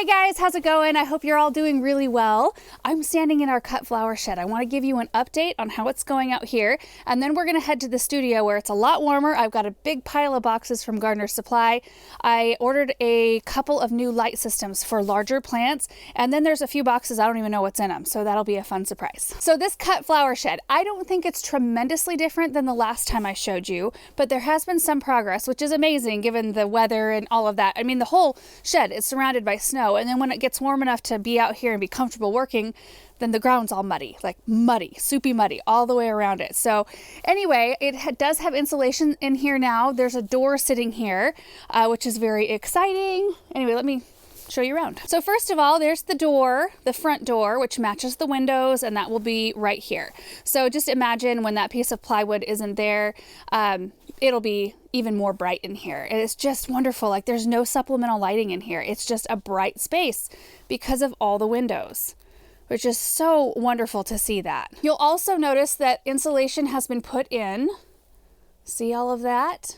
Hey guys, how's it going? I hope you're all doing really well. I'm standing in our cut flower shed. I want to give you an update on how it's going out here, and then we're going to head to the studio where it's a lot warmer. I've got a big pile of boxes from Gardener's Supply. I ordered a couple of new light systems for larger plants, and then there's a few boxes I don't even know what's in them, so that'll be a fun surprise. So this cut flower shed, I don't think it's tremendously different than the last time I showed you, but there has been some progress, which is amazing given the weather and all of that. I mean, the whole shed is surrounded by snow. And then when it gets warm enough to be out here and be comfortable working, then the ground's all muddy, like muddy, soupy muddy all the way around it. So anyway, it does have insulation in here now. There's a door sitting here, which is very exciting. Anyway, let me show you around. So first of all, there's the door, the front door, which matches the windows, and that will be right here. So just imagine when that piece of plywood isn't there, it'll be even more bright in here. It's just wonderful. Like there's no supplemental lighting in here. It's just a bright space because of all the windows, which is so wonderful to see that. You'll also notice that insulation has been put in. See all of that?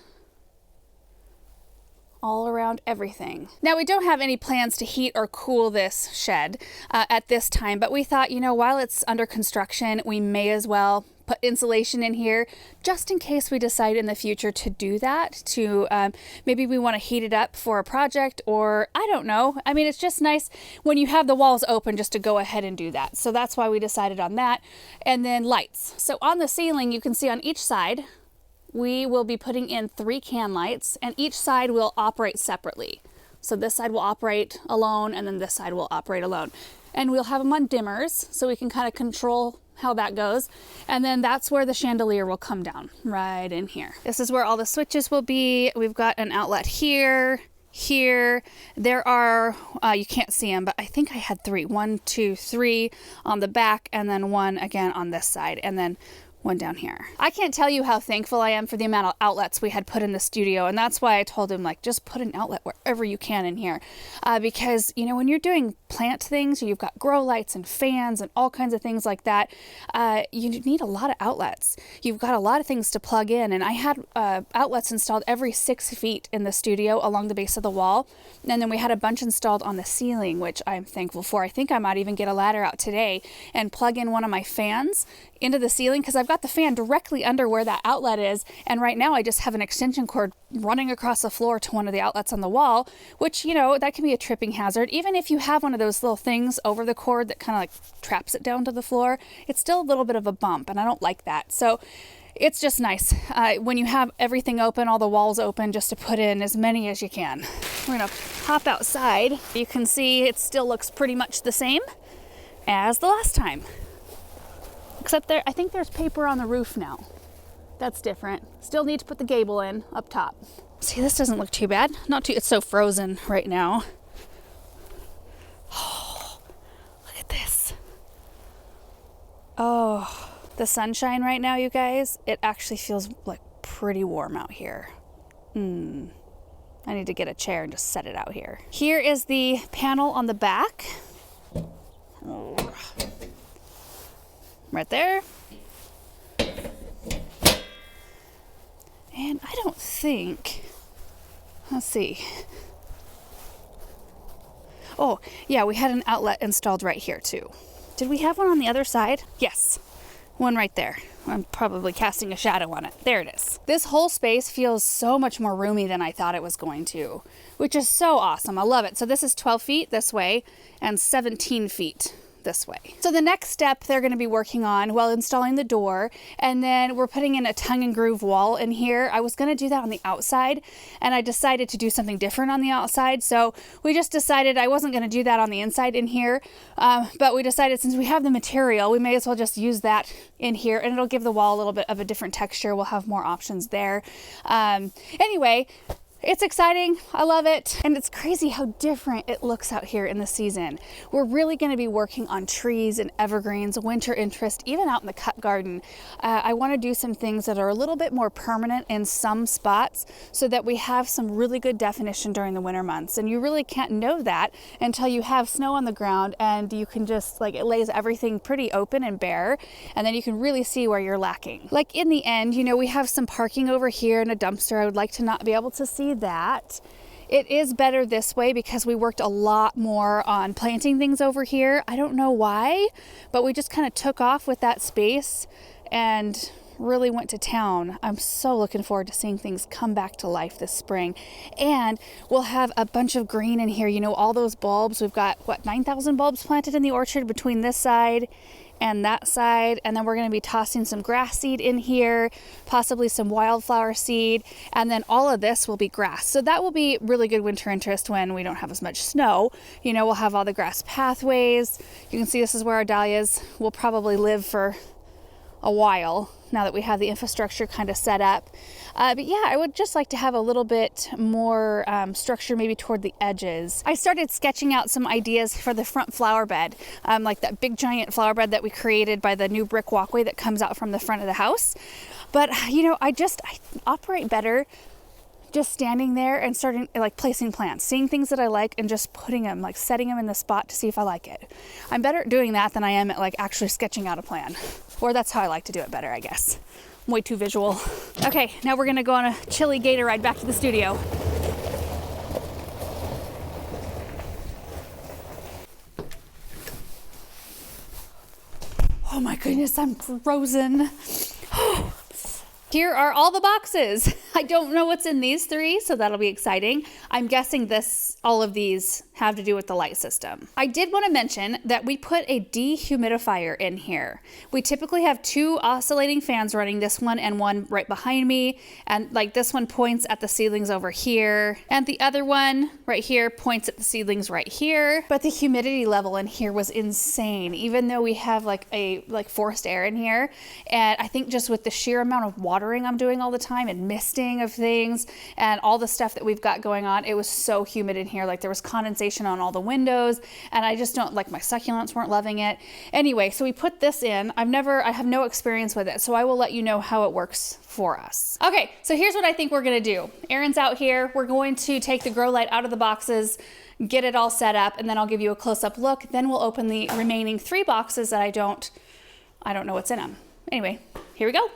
All around everything. Now, we don't have any plans to heat or cool this shed at this time, but we thought, you know, while it's under construction, we may as well put insulation in here just in case we decide in the future to do that, to maybe we want to heat it up for a project, or I don't know. I mean, it's just nice when you have the walls open just to go ahead and do that. So that's why we decided on that. And then lights. So on the ceiling, you can see on each side, we will be putting in 3 can lights, and each side will operate separately. So this side will operate alone, and then this side will operate alone. And we'll have them on dimmers, so we can kind of control how that goes. And then that's where the chandelier will come down, right in here. This is where all the switches will be. We've got an outlet here, here. There are, you can't see them, but I think I had 3. 1, 2, 3 on the back, and then 1 again on this side, and then 1 down here. I can't tell you how thankful I am for the amount of outlets we had put in the studio, and that's why I told him, like, just put an outlet wherever you can in here, because, you know, when you're doing plant things, you've got grow lights and fans and all kinds of things like that, you need a lot of outlets. You've got a lot of things to plug in, and I had outlets installed every 6 feet in the studio along the base of the wall, and then we had a bunch installed on the ceiling, which I'm thankful for. I think I might even get a ladder out today and plug in one of my fans into the ceiling, because I've got the fan directly under where that outlet is, and right now I just have an extension cord running across the floor to one of the outlets on the wall, which, you know, that can be a tripping hazard. Even if you have one of those little things over the cord that kind of like traps it down to the floor, it's still a little bit of a bump, and I don't like that. So it's just nice when you have everything open, all the walls open, just to put in as many as you can. We're gonna hop outside. You can see it still looks pretty much the same as the last time. Except I think there's paper on the roof now. That's different. Still need to put the gable in up top. See, this doesn't look too bad. Not too, it's so frozen right now. Oh, look at this. Oh, the sunshine right now, you guys, it actually feels like pretty warm out here. I need to get a chair and just set it out here. Here is the panel on the back. Oh. Right there. And I don't think, let's see. Oh, yeah, we had an outlet installed right here too. Did we have one on the other side? Yes, one right there. I'm probably casting a shadow on it. There it is. This whole space feels so much more roomy than I thought it was going to, which is so awesome. I love it. So this is 12 feet this way and 17 feet this way. So the next step they're going to be working on, well, installing the door, and then we're putting in a tongue and groove wall in here. I was going to do that on the outside, and I decided to do something different on the outside. So we just decided I wasn't going to do that on the inside in here, but we decided since we have the material, we may as well just use that in here, and it'll give the wall a little bit of a different texture. We'll have more options there. Anyway, it's exciting. I love it. And it's crazy how different it looks out here in the season. We're really going to be working on trees and evergreens, winter interest, even out in the cut garden. I want to do some things that are a little bit more permanent in some spots so that we have some really good definition during the winter months. And you really can't know that until you have snow on the ground and you can just, like, it lays everything pretty open and bare, and then you can really see where you're lacking. Like in the end, you know, we have some parking over here and a dumpster. I would like to not be able to see that. It is better this way because we worked a lot more on planting things over here. I don't know why, but we just kind of took off with that space and really went to town. I'm so looking forward to seeing things come back to life this spring. And we'll have a bunch of green in here. You know, all those bulbs. We've got, 9,000 bulbs planted in the orchard between this side and that side. And then we're going to be tossing some grass seed in here, possibly some wildflower seed. And then all of this will be grass. So that will be really good winter interest when we don't have as much snow. You know, we'll have all the grass pathways. You can see this is where our dahlias will probably live for a while now that we have the infrastructure kind of set up. But yeah, I would just like to have a little bit more structure maybe toward the edges. I started sketching out some ideas for the front flower bed, like that big giant flower bed that we created by the new brick walkway that comes out from the front of the house. But you know, I operate better just standing there and starting like placing plants, seeing things that I like and just putting them, like setting them in the spot to see if I like it. I'm better at doing that than I am at like actually sketching out a plan. Or that's how I like to do it better, I guess. I'm way too visual. Okay, now we're gonna go on a chilly gator ride back to the studio. Oh my goodness, I'm frozen. Here are all the boxes. I don't know what's in these three, so that'll be exciting. I'm guessing all of these have to do with the light system. I did want to mention that we put a dehumidifier in here. We typically have 2 oscillating fans running, this one and one right behind me. And like this one points at the seedlings over here. And the other one right here points at the seedlings right here. But the humidity level in here was insane, even though we have like forced air in here. And I think just with the sheer amount of watering I'm doing all the time and misting of things and all the stuff that we've got going on, it was so humid in here. Like there was condensation on all the windows, and I just don't, like, my succulents weren't loving it. Anyway, so we put this in. I have no experience with it, so I will let you know how it works for us. Okay, so here's what I think we're gonna do. Aaron's out here. We're going to take the grow light out of the boxes, get it all set up, and then I'll give you a close-up look. Then we'll open the remaining 3 boxes that I don't know what's in them. Anyway, here we go.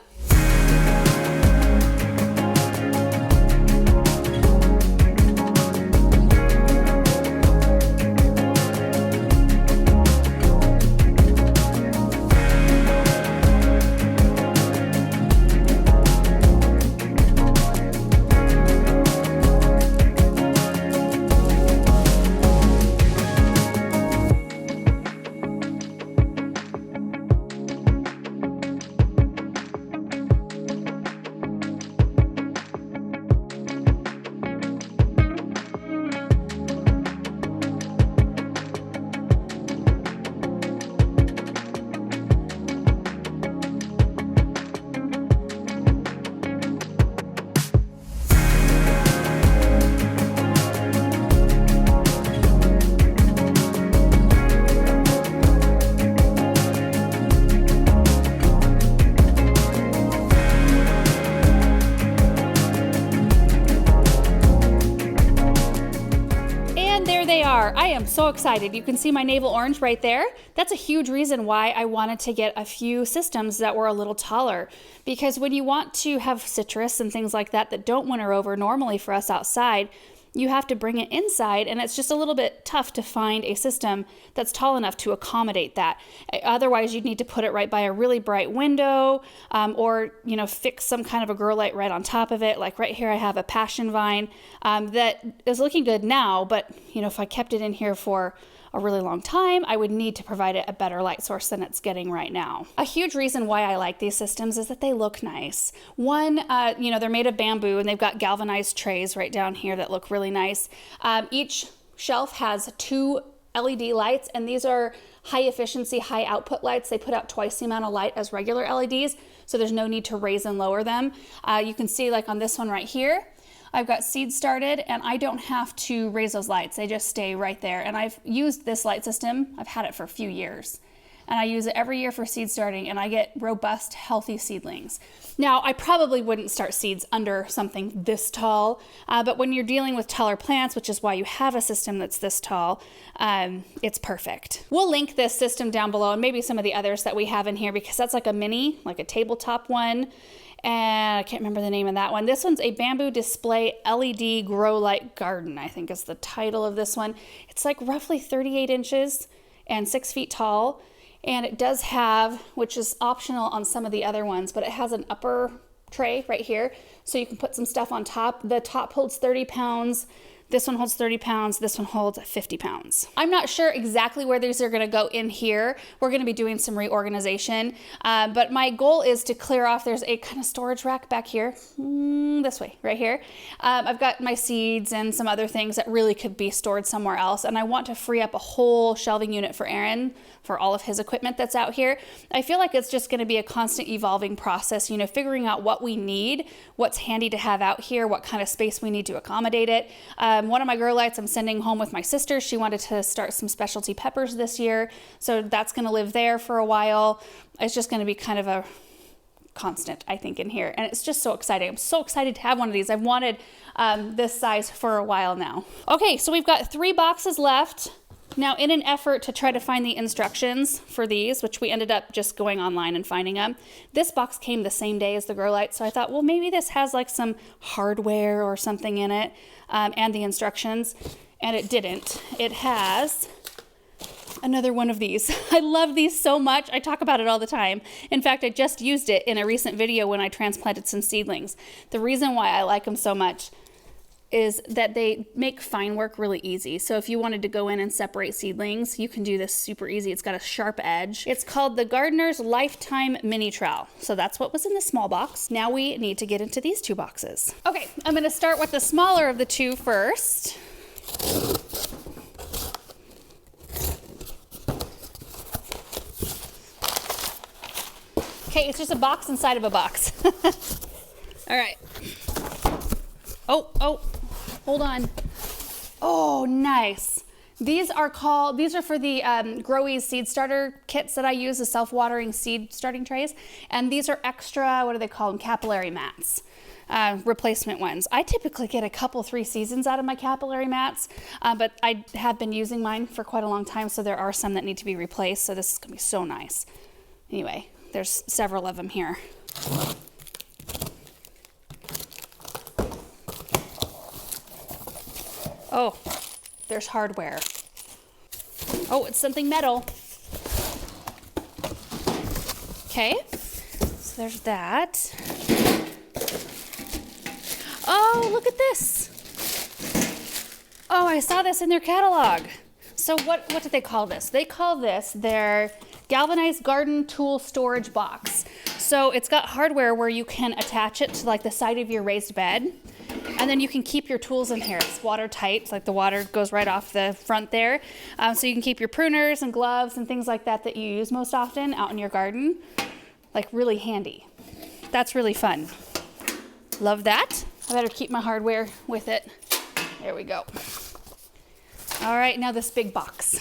I am so excited. You can see my navel orange right there. That's a huge reason why I wanted to get a few systems that were a little taller, because when you want to have citrus and things like that don't winter over normally for us outside, you have to bring it inside, and it's just a little bit tough to find a system that's tall enough to accommodate that. Otherwise, you'd need to put it right by a really bright window, or fix some kind of a grow light right on top of it. Like right here, I have a passion vine that is looking good now, but if I kept it in here for a really long time, I would need to provide it a better light source than it's getting right now. A huge reason why I like these systems is that they look nice. One, they're made of bamboo, and they've got galvanized trays right down here that look really nice. Each shelf has 2 LED lights, and these are high efficiency, high output lights. They put out twice the amount of light as regular LEDs, so there's no need to raise and lower them. You can see like on this one right here, I've got seeds started, and I don't have to raise those lights. They just stay right there. And I've used this light system. I've had it for a few years, and I use it every year for seed starting, and I get robust, healthy seedlings. Now, I probably wouldn't start seeds under something this tall, but when you're dealing with taller plants, which is why you have a system that's this tall, it's perfect. We'll link this system down below, and maybe some of the others that we have in here, because that's like a mini, like a tabletop one. And I can't remember the name of that one. This one's a bamboo display LED grow light garden, I think is the title of this one. It's like roughly 38 inches and 6 feet tall. And it does have, which is optional on some of the other ones, but it has an upper tray right here. So you can put some stuff on top. The top holds 30 pounds. This one holds 30 pounds. This one holds 50 pounds. I'm not sure exactly where these are going to go in here. We're going to be doing some reorganization, but my goal is to clear off. There's a kind of storage rack back here, this way, right here. I've got my seeds and some other things that really could be stored somewhere else, and I want to free up a whole shelving unit for Aaron for all of his equipment that's out here. I feel like it's just going to be a constant evolving process, you know, figuring out what we need, what's handy to have out here, what kind of space we need to accommodate it. One of my grow lights I'm sending home with my sister. She wanted to start some specialty peppers this year, so that's going to live there for a while. It's just going to be kind of a constant, I think, in here, and it's just so exciting. I'm so excited to have one of these. I've wanted this size for a while now. Okay, so we've got 3 boxes left. Now, in an effort to try to find the instructions for these, which we ended up just going online and finding them, this box came the same day as the grow light, so I thought, well, maybe this has like some hardware or something in it, and the instructions, and it didn't. It has another one of these. I love these so much. I talk about it all the time. In fact, I just used it in a recent video when I transplanted some seedlings. The reason why I like them so much is that they make fine work really easy. So if you wanted to go in and separate seedlings, you can do this super easy. It's got a sharp edge. It's called the Gardener's Lifetime Mini Trowel. So that's what was in the small box. Now we need to get into these 2 boxes. Okay, I'm gonna start with the smaller of the 2 first. Okay, it's just a box inside of a box. All right. Oh, hold on. Oh, nice. These are for the Growe's seed starter kits that I use, the self-watering seed starting trays. And these are extra, what do they call them? Capillary mats, replacement ones. I typically get a couple, 3 seasons out of my capillary mats, but I have been using mine for quite a long time, so there are some that need to be replaced. So this is gonna be so nice. Anyway, there's several of them here. Oh, there's hardware. Oh, it's something metal. Okay, so there's that. Oh, look at this. Oh, I saw this in their catalog. So what did they call this? They call this their Galvanized Garden Tool Storage Box. So it's got hardware where you can attach it to like the side of your raised bed. And then you can keep your tools in here. It's watertight. It's like the water goes right off the front there. So you can keep your pruners and gloves and things like that you use most often out in your garden. Like really handy. That's really fun. Love that. I better keep my hardware with it. There we go. All right, now this big box.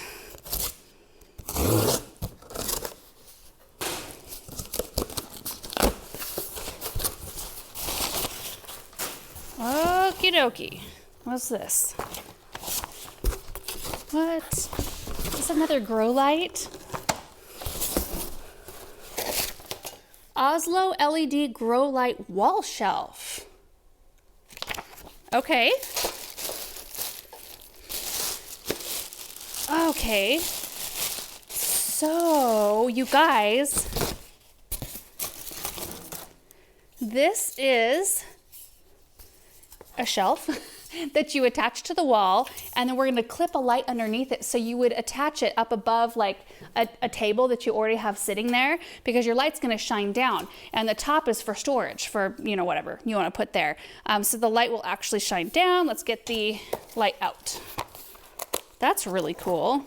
Okie dokie. What's this? What? Is this another grow light? Oslo LED grow light wall shelf. Okay. Okay. So, you guys, this is a shelf that you attach to the wall, and then we're going to clip a light underneath it, so you would attach it up above like a table that you already have sitting there, because your light's going to shine down, and the top is for storage for, you know, whatever you want to put there. So the light will actually shine down. Let's get the light out. That's really cool.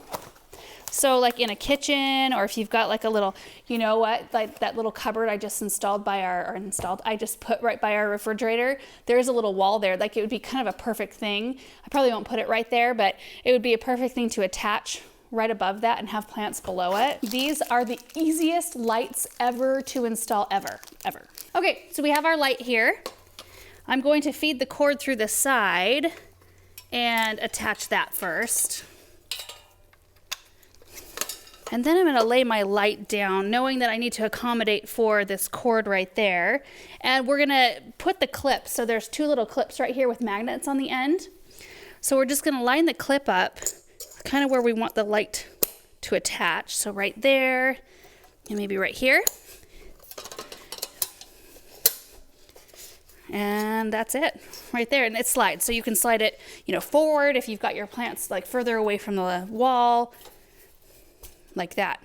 So like in a kitchen, or if you've got like a little, you know what, like that little cupboard I just installed by I just put right by our refrigerator, there's a little wall there. Like it would be kind of a perfect thing. I probably won't put it right there, but it would be a perfect thing to attach right above that and have plants below it. These are the easiest lights ever to install, ever. Okay, so we have our light here. I'm going to feed the cord through the side and attach that first. And then I'm going to lay my light down, knowing that I need to accommodate for this cord right there. And we're going to put the clips. So there's 2 little clips right here with magnets on the end. So we're just going to line the clip up kind of where we want the light to attach. So right there, and maybe right here. And that's it right there. And it slides. So you can slide it, you know, forward if you've got your plants like further away from the wall. Like that.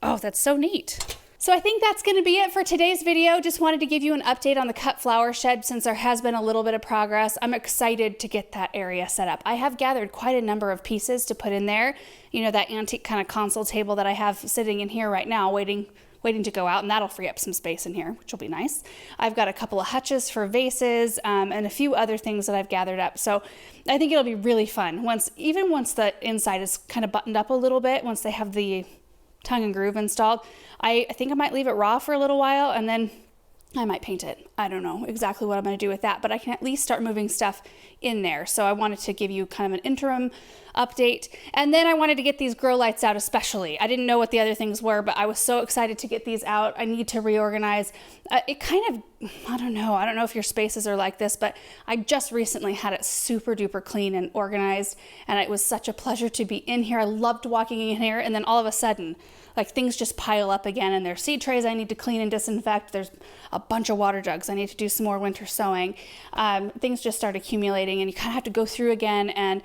Oh, that's so neat. So I think that's going to be it for today's video. Just wanted to give you an update on the cut flower shed since there has been a little bit of progress. I'm excited to get that area set up. I have gathered quite a number of pieces to put in there. You know, that antique kind of console table that I have sitting in here right now waiting to go out, and that'll free up some space in here, which will be nice. I've got a couple of hutches for vases and a few other things that I've gathered up. So I think it'll be really fun once the inside is kind of buttoned up a little bit, once they have the tongue and groove installed. I think I might leave it raw for a little while and then I might paint it. I don't know exactly what I'm going to do with that, but I can at least start moving stuff in there. So I wanted to give you kind of an interim update. And then I wanted to get these grow lights out especially. I didn't know what the other things were, but I was so excited to get these out. I need to reorganize. It kind of, I don't know if your spaces are like this, but I just recently had it super duper clean and organized. And it was such a pleasure to be in here. I loved walking in here. And then all of a sudden, like things just pile up again, and there's seed trays I need to clean and disinfect. There's a bunch of water jugs. I need to do some more winter sowing. Things just start accumulating, and you kind of have to go through again and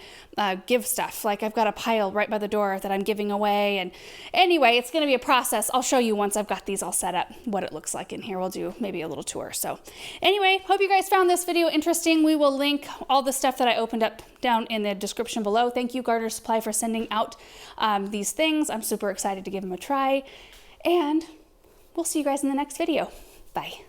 give stuff. Like I've got a pile right by the door that I'm giving away. And anyway, it's going to be a process. I'll show you once I've got these all set up what it looks like in here. We'll do maybe a little tour. So anyway, hope you guys found this video interesting. We will link all the stuff that I opened up down in the description below. Thank you, Garter Supply, for sending out these things. I'm super excited to give them a try, and we'll see you guys in the next video. Bye.